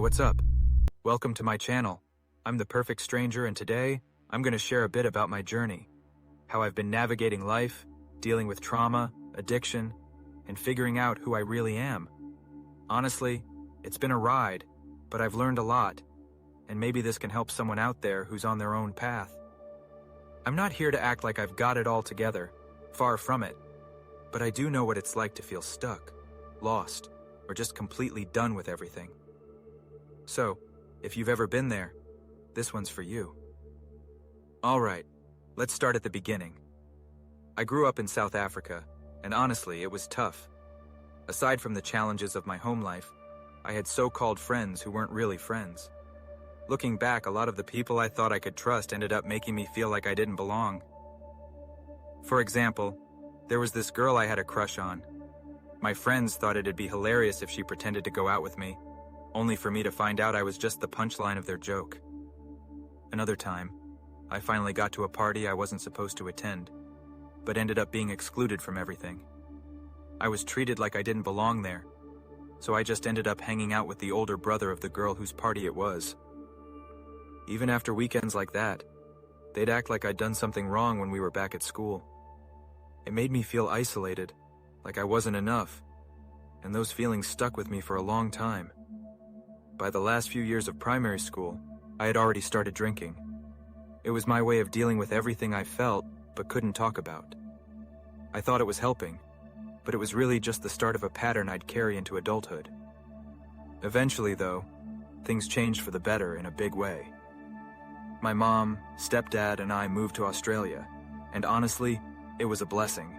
what's up? Welcome to my channel. I'm the Perfect Stranger, and today I'm going to share a bit about my journey, how I've been navigating life, dealing with trauma, addiction, and figuring out who I really am. Honestly, it's been a ride, but I've learned a lot, and maybe this can help someone out there who's on their own path. I'm not here to act like I've got it all together, far from it, but I do know what it's like to feel stuck, lost, or just completely done with everything. So, if you've ever been there, this one's for you. Alright, let's start at the beginning. I grew up in South Africa, and honestly, it was tough. Aside from the challenges of my home life, I had so-called friends who weren't really friends. Looking back, a lot of the people I thought I could trust ended up making me feel like I didn't belong. For example, there was this girl I had a crush on. My friends thought it'd be hilarious if she pretended to go out with me, only for me to find out I was just the punchline of their joke. Another time, I finally got to a party I wasn't supposed to attend, but ended up being excluded from everything. I was treated like I didn't belong there, so I just ended up hanging out with the older brother of the girl whose party it was. Even after weekends like that, they'd act like I'd done something wrong when we were back at school. It made me feel isolated, like I wasn't enough, and those feelings stuck with me for a long time. By the last few years of primary school, I had already started drinking. It was my way of dealing with everything I felt but couldn't talk about. I thought it was helping, but it was really just the start of a pattern I'd carry into adulthood. Eventually, though, things changed for the better in a big way. My mom, stepdad, and I moved to Australia, and honestly, it was a blessing.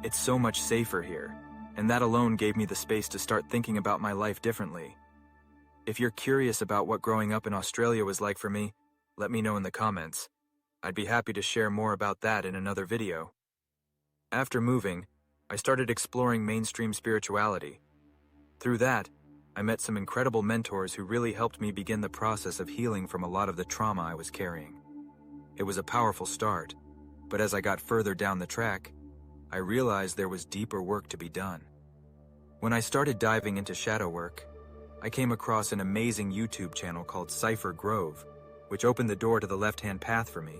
It's so much safer here, and that alone gave me the space to start thinking about my life differently. If you're curious about what growing up in Australia was like for me, let me know in the comments. I'd be happy to share more about that in another video. After moving, I started exploring mainstream spirituality. Through that, I met some incredible mentors who really helped me begin the process of healing from a lot of the trauma I was carrying. It was a powerful start, but as I got further down the track, I realized there was deeper work to be done. When I started diving into shadow work, I came across an amazing YouTube channel called Cypher Grove, which opened the door to the left-hand path for me.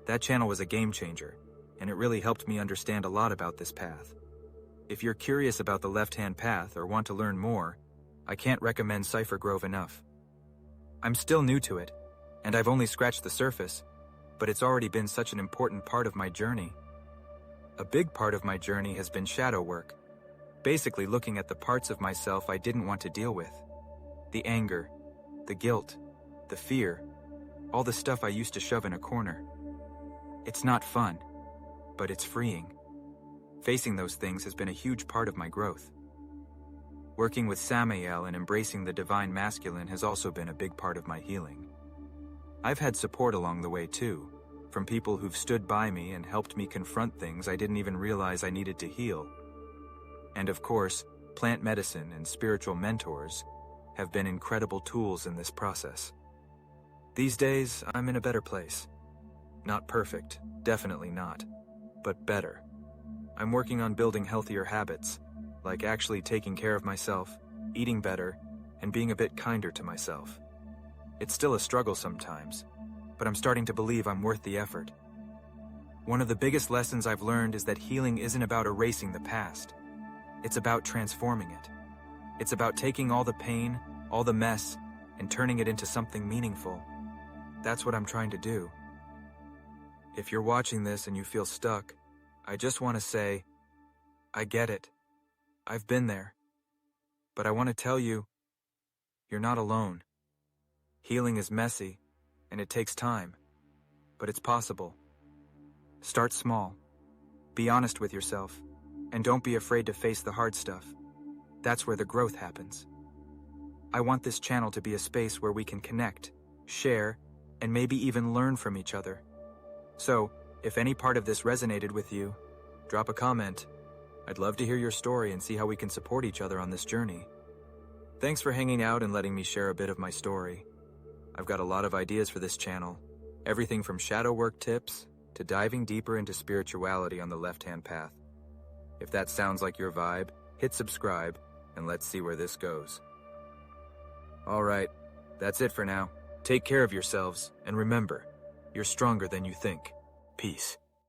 That channel was a game changer, and it really helped me understand a lot about this path. If you're curious about the left-hand path or want to learn more, I can't recommend Cypher Grove enough. I'm still new to it, and I've only scratched the surface, but it's already been such an important part of my journey. A big part of my journey has been shadow work, basically looking at the parts of myself I didn't want to deal with. The anger, the guilt, the fear, all the stuff I used to shove in a corner. It's not fun, but it's freeing. Facing those things has been a huge part of my growth. Working with Samael and embracing the divine masculine has also been a big part of my healing. I've had support along the way too, from people who've stood by me and helped me confront things I didn't even realize I needed to heal. And of course, plant medicine and spiritual mentors have been incredible tools in this process. These days, I'm in a better place. Not perfect, definitely not, but better. I'm working on building healthier habits, like actually taking care of myself, eating better, and being a bit kinder to myself. It's still a struggle sometimes, but I'm starting to believe I'm worth the effort. One of the biggest lessons I've learned is that healing isn't about erasing the past. It's about transforming it. It's about taking all the pain, all the mess, and turning it into something meaningful. That's what I'm trying to do. If you're watching this and you feel stuck, I just want to say, I get it. I've been there. But I want to tell you, you're not alone. Healing is messy, and it takes time, but it's possible. Start small. Be honest with yourself, and don't be afraid to face the hard stuff. That's where the growth happens. I want this channel to be a space where we can connect, share, and maybe even learn from each other. So, if any part of this resonated with you, drop a comment. I'd love to hear your story and see how we can support each other on this journey. Thanks for hanging out and letting me share a bit of my story. I've got a lot of ideas for this channel, everything from shadow work tips to diving deeper into spirituality on the left-hand path. If that sounds like your vibe, hit subscribe and let's see where this goes. Alright, that's it for now. Take care of yourselves, and remember, you're stronger than you think. Peace.